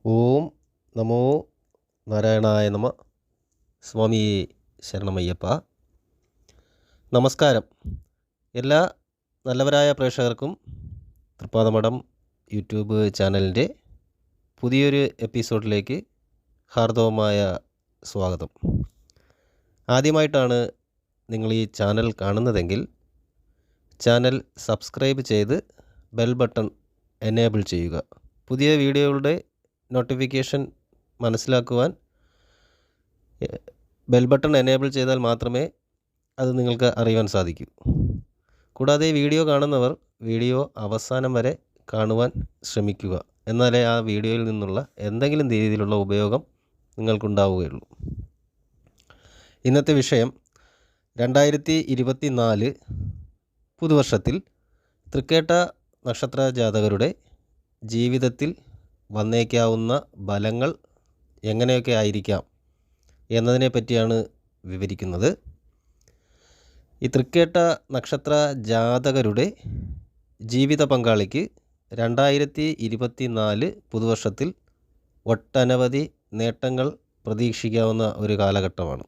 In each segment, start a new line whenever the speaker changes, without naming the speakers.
ഓം നമോ നാരായണായ നമ. സ്വാമി ശരണമയ്യപ്പ. നമസ്കാരം. എല്ലാ നല്ലവരായ പ്രേക്ഷകർക്കും തൃപ്പാദമഠം യൂട്യൂബ് ചാനലിൻ്റെ പുതിയൊരു എപ്പിസോഡിലേക്ക് ഹാർദവമായ സ്വാഗതം. ആദ്യമായിട്ടാണ് നിങ്ങൾ ഈ ചാനൽ കാണുന്നതെങ്കിൽ ചാനൽ സബ്സ്ക്രൈബ് ചെയ്ത് ബെൽ ബട്ടൺ എനേബിൾ ചെയ്യുക. പുതിയ വീഡിയോകളുടെ നോട്ടിഫിക്കേഷൻ മനസ്സിലാക്കുവാൻ ബെൽ ബട്ടൺ എനേബിൾ ചെയ്താൽ മാത്രമേ അത് നിങ്ങൾക്ക് അറിയുവാൻ സാധിക്കൂ. കൂടാതെ വീഡിയോ കാണുന്നവർ വീഡിയോ അവസാനം വരെ കാണുവാൻ ശ്രമിക്കുക. എന്നാലേ ആ വീഡിയോയിൽ നിന്നുള്ള എന്തെങ്കിലും രീതിയിലുള്ള ഉപയോഗം നിങ്ങൾക്കുണ്ടാവുകയുള്ളൂ. ഇന്നത്തെ വിഷയം 2024 പുതുവർഷത്തിൽ തൃക്കേട്ട നക്ഷത്ര ജാതകരുടെ ജീവിതത്തിൽ വന്നേക്കാവുന്ന ഫലങ്ങൾ എങ്ങനെയൊക്കെ ആയിരിക്കാം എന്നതിനെ പറ്റിയാണ് വിവരിക്കുന്നത്. ഈ തൃക്കേട്ട നക്ഷത്ര ജാതകരുടെ ജീവിത പങ്കാളിക്ക് 2024 പുതുവർഷത്തിൽ ഒട്ടനവധി നേട്ടങ്ങൾ പ്രതീക്ഷിക്കാവുന്ന ഒരു കാലഘട്ടമാണ്.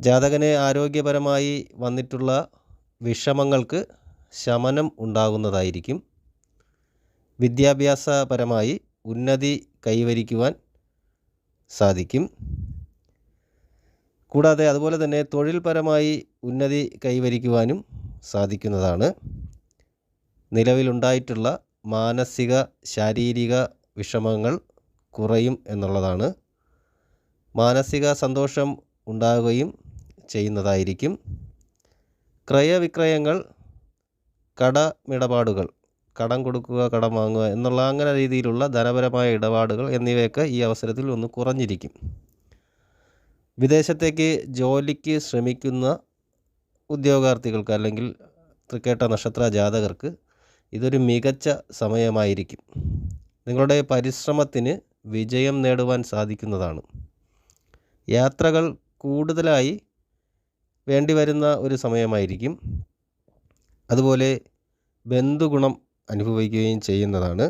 ജാതകന് ആരോഗ്യപരമായി വന്നിട്ടുള്ള വിഷമങ്ങൾക്ക് ശമനം ഉണ്ടാകുന്നതായിരിക്കും. വിദ്യാഭ്യാസപരമായി ഉന്നതി കൈവരിക്കുവാൻ സാധിക്കും. കൂടാതെ അതുപോലെ തന്നെ തൊഴിൽപരമായി ഉന്നതി കൈവരിക്കുവാനും സാധിക്കുന്നതാണ്. നിലവിലുണ്ടായിട്ടുള്ള മാനസിക ശാരീരിക വിഷമങ്ങൾ കുറയും എന്നുള്ളതാണ്. മാനസിക സന്തോഷം ഉണ്ടാകുകയും ചെയ്യുന്നതായിരിക്കും. ക്രയവിക്രയങ്ങൾ, കടമിടപാടുകൾ, കടം കൊടുക്കുക, കടം വാങ്ങുക എന്നുള്ള അങ്ങനെ രീതിയിലുള്ള ധനപരമായ ഇടപാടുകൾ എന്നിവയൊക്കെ ഈ അവസരത്തിൽ ഒന്ന് കുറഞ്ഞിരിക്കും. വിദേശത്തേക്ക് ജോലിക്ക് ശ്രമിക്കുന്ന ഉദ്യോഗാർത്ഥികൾക്ക് അല്ലെങ്കിൽ തൃക്കേട്ട നക്ഷത്ര ജാതകർക്ക് ഇതൊരു മികച്ച സമയമായിരിക്കും. നിങ്ങളുടെ പരിശ്രമത്തിന് വിജയം നേടുവാൻ സാധിക്കുന്നതാണ്. യാത്രകൾ കൂടുതലായി വേണ്ടിവരുന്ന ഒരു സമയമായിരിക്കും. അതുപോലെ ബന്ധുഗുണം അനുഭവിക്കുകയും ചെയ്യുന്നതാണ്.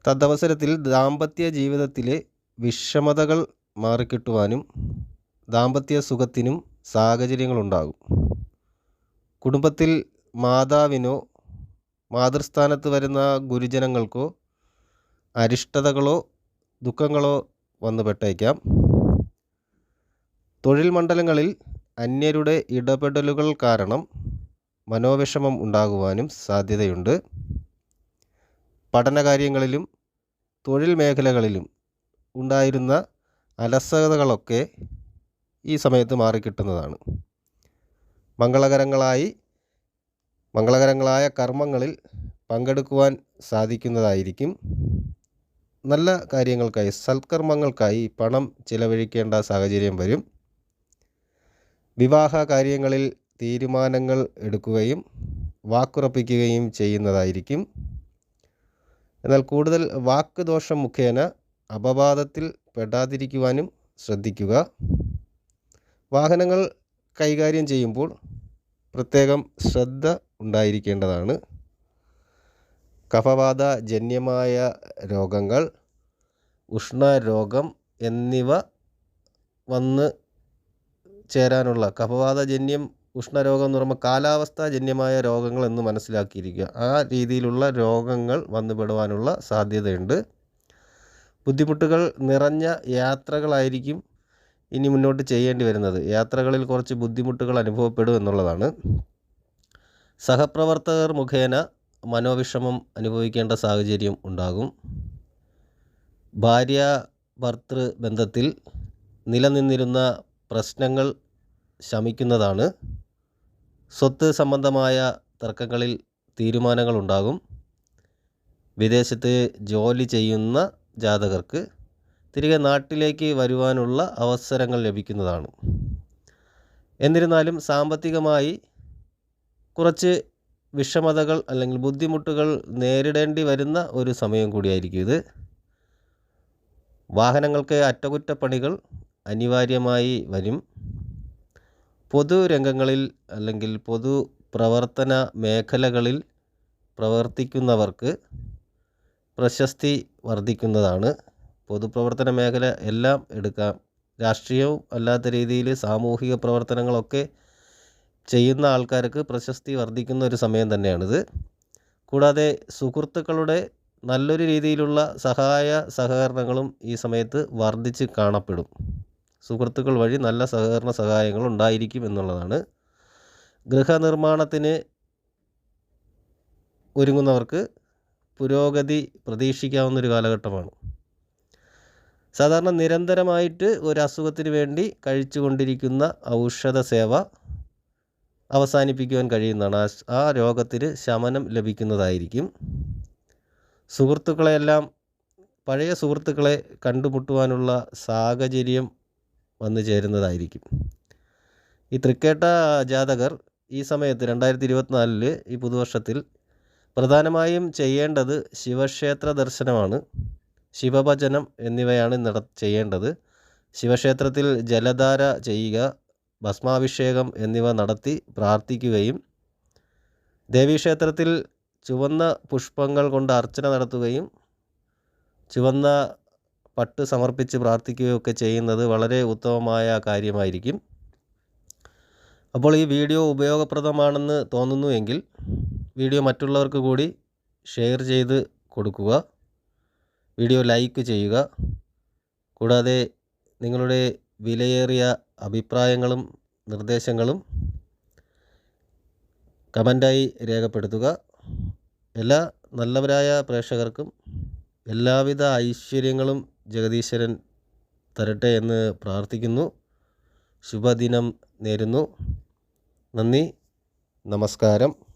തദവസരത്തിൽ ദാമ്പത്യ ജീവിതത്തിലെ വിഷമതകൾ മാറിക്കിട്ടുവാനും ദാമ്പത്യ സുഖത്തിനും സാഹചര്യങ്ങളുണ്ടാകും. കുടുംബത്തിൽ മാതാവിനോ മാതൃസ്ഥാനത്ത് വരുന്ന ഗുരുജനങ്ങൾക്കോ അരിഷ്ടതകളോ ദുഃഖങ്ങളോ വന്നുപെട്ടേക്കാം. തൊഴിൽ മണ്ഡലങ്ങളിൽ അന്യരുടെ ഇടപെടലുകൾ കാരണം മനോവിഷമം ഉണ്ടാകുവാനും സാധ്യതയുണ്ട്. പഠനകാര്യങ്ങളിലും തൊഴിൽ മേഖലകളിലും ഉണ്ടായിരുന്ന അലസതകളൊക്കെ ഈ സമയത്ത് മാറിക്കിട്ടുന്നതാണ്. മംഗളകരങ്ങളായ കർമ്മങ്ങളിൽ പങ്കെടുക്കുവാൻ സാധിക്കുന്നതായിരിക്കും. നല്ല കാര്യങ്ങൾക്കായി, സൽക്കർമ്മങ്ങൾക്കായി പണം ചിലവഴിക്കേണ്ട സാഹചര്യം വരും. വിവാഹ കാര്യങ്ങളിൽ തീരുമാനങ്ങൾ എടുക്കുകയും വാക്കുറപ്പിക്കുകയും ചെയ്യുന്നതായിരിക്കും. എന്നാൽ കൂടുതൽ വാക്ക് ദോഷം മുഖേന അപവാദത്തിൽ പെടാതിരിക്കുവാനും ശ്രദ്ധിക്കുക. വാഹനങ്ങൾ കൈകാര്യം ചെയ്യുമ്പോൾ പ്രത്യേകം ശ്രദ്ധ ഉണ്ടായിരിക്കേണ്ടതാണ്. കഫവാതജന്യമായ രോഗങ്ങൾ, ഉഷ്ണരോഗം എന്നിവ വന്ന് ചേരാനുള്ള, കഫവാതജന്യം ഉഷ്ണരോഗം എന്ന് പറയുമ്പോൾ കാലാവസ്ഥാജന്യമായ രോഗങ്ങൾ എന്ന് മനസ്സിലാക്കിയിരിക്കുക. ആ രീതിയിലുള്ള രോഗങ്ങൾ വന്നുപെടുവാനുള്ള സാധ്യതയുണ്ട്. ബുദ്ധിമുട്ടുകൾ നിറഞ്ഞ യാത്രകളായിരിക്കും ഇനി മുന്നോട്ട് ചെയ്യേണ്ടി വരുന്നത്. യാത്രകളിൽ കുറച്ച് ബുദ്ധിമുട്ടുകൾ അനുഭവപ്പെടും എന്നുള്ളതാണ്. സഹപ്രവർത്തകർ മുഖേന മനോവിഷമം അനുഭവിക്കേണ്ട സാഹചര്യം ഉണ്ടാകും. ഭാര്യ ഭർത്തൃ ബന്ധത്തിൽ നിലനിന്നിരുന്ന പ്രശ്നങ്ങൾ ശമിക്കുന്നതാണ്. സ്വത്ത് സംബന്ധമായ തർക്കങ്ങളിൽ തീരുമാനങ്ങളുണ്ടാകും. വിദേശത്ത് ജോലി ചെയ്യുന്ന ജാതകർക്ക് തിരികെ നാട്ടിലേക്ക് വരുവാനുള്ള അവസരങ്ങൾ ലഭിക്കുന്നതാണ്. എന്നിരുന്നാലും സാമ്പത്തികമായി കുറച്ച് വിഷമതകൾ അല്ലെങ്കിൽ ബുദ്ധിമുട്ടുകൾ നേരിടേണ്ടി വരുന്ന ഒരു സമയം കൂടിയായിരിക്കും ഇത്. വാഹനങ്ങൾക്ക് അറ്റകുറ്റപ്പണികൾ അനിവാര്യമായി വരും. പൊതുരംഗങ്ങളിൽ അല്ലെങ്കിൽ പൊതു പ്രവർത്തന മേഖലകളിൽ പ്രവർത്തിക്കുന്നവർക്ക് പ്രശസ്തി വർദ്ധിക്കുന്നതാണ്. പൊതുപ്രവർത്തന മേഖല എല്ലാം എടുക്കാം. രാഷ്ട്രീയവും അല്ലാത്ത രീതിയിൽ സാമൂഹിക പ്രവർത്തനങ്ങളൊക്കെ ചെയ്യുന്ന ആൾക്കാർക്ക് പ്രശസ്തി വർദ്ധിക്കുന്ന ഒരു സമയം തന്നെയാണിത്. കൂടാതെ സുഹൃത്തുക്കളുടെ നല്ലൊരു രീതിയിലുള്ള സഹകരണങ്ങളും ഈ സമയത്ത് വർദ്ധിച്ച് കാണപ്പെടും. സുഹൃത്തുക്കൾ വഴി നല്ല സഹായങ്ങൾ ഉണ്ടായിരിക്കും എന്നുള്ളതാണ്. ഗൃഹനിർമ്മാണത്തിന് ഒരുങ്ങുന്നവർക്ക് പുരോഗതി പ്രതീക്ഷിക്കാവുന്നൊരു കാലഘട്ടമാണ്. സാധാരണ നിരന്തരമായിട്ട് ഒരു അസുഖത്തിന് വേണ്ടി കഴിച്ചുകൊണ്ടിരിക്കുന്ന ഔഷധ സേവ അവസാനിപ്പിക്കുവാൻ കഴിയുന്നതാണ്. ആ രോഗത്തിന് ശമനം ലഭിക്കുന്നതായിരിക്കും. പഴയ സുഹൃത്തുക്കളെ കണ്ടുമുട്ടുവാനുള്ള സാഹചര്യം വന്നു ചേരുന്നതായിരിക്കും. ഈ തൃക്കേട്ട ജാതകർ ഈ സമയത്ത് 2024 ഈ പുതുവർഷത്തിൽ പ്രധാനമായും ചെയ്യേണ്ടത് ശിവക്ഷേത്ര ദർശനമാണ്. ശിവഭജനം എന്നിവയാണ് ചെയ്യേണ്ടത്. ശിവക്ഷേത്രത്തിൽ ജലധാര ചെയ്യുക, ഭസ്മാഭിഷേകം എന്നിവ നടത്തി പ്രാർത്ഥിക്കുകയും ദേവീക്ഷേത്രത്തിൽ ചുവന്ന പുഷ്പങ്ങൾ കൊണ്ട് അർച്ചന നടത്തുകയും ചുവന്ന പട്ട് സമർപ്പിച്ച് പ്രാർത്ഥിക്കുകയൊക്കെ ചെയ്യുന്നത് വളരെ ഉത്തമമായ കാര്യമായിരിക്കും. അപ്പോൾ ഈ വീഡിയോ ഉപയോഗപ്രദമാണെന്ന് തോന്നുന്നുവെങ്കിൽ വീഡിയോ മറ്റുള്ളവർക്ക് കൂടി ഷെയർ ചെയ്ത് കൊടുക്കുക. വീഡിയോ ലൈക്ക് ചെയ്യുക. കൂടാതെ നിങ്ങളുടെ വിലയേറിയ അഭിപ്രായങ്ങളും നിർദ്ദേശങ്ങളും കമൻ്റായി രേഖപ്പെടുത്തുക. എല്ലാ നല്ലവരായ പ്രേക്ഷകർക്കും എല്ലാവിധ ഐശ്വര്യങ്ങളും ജഗദീശ്വരൻ തരട്ടെ എന്ന് പ്രാർത്ഥിക്കുന്നു. ശുഭദിനം നേരുന്നു. നന്ദി, നമസ്കാരം.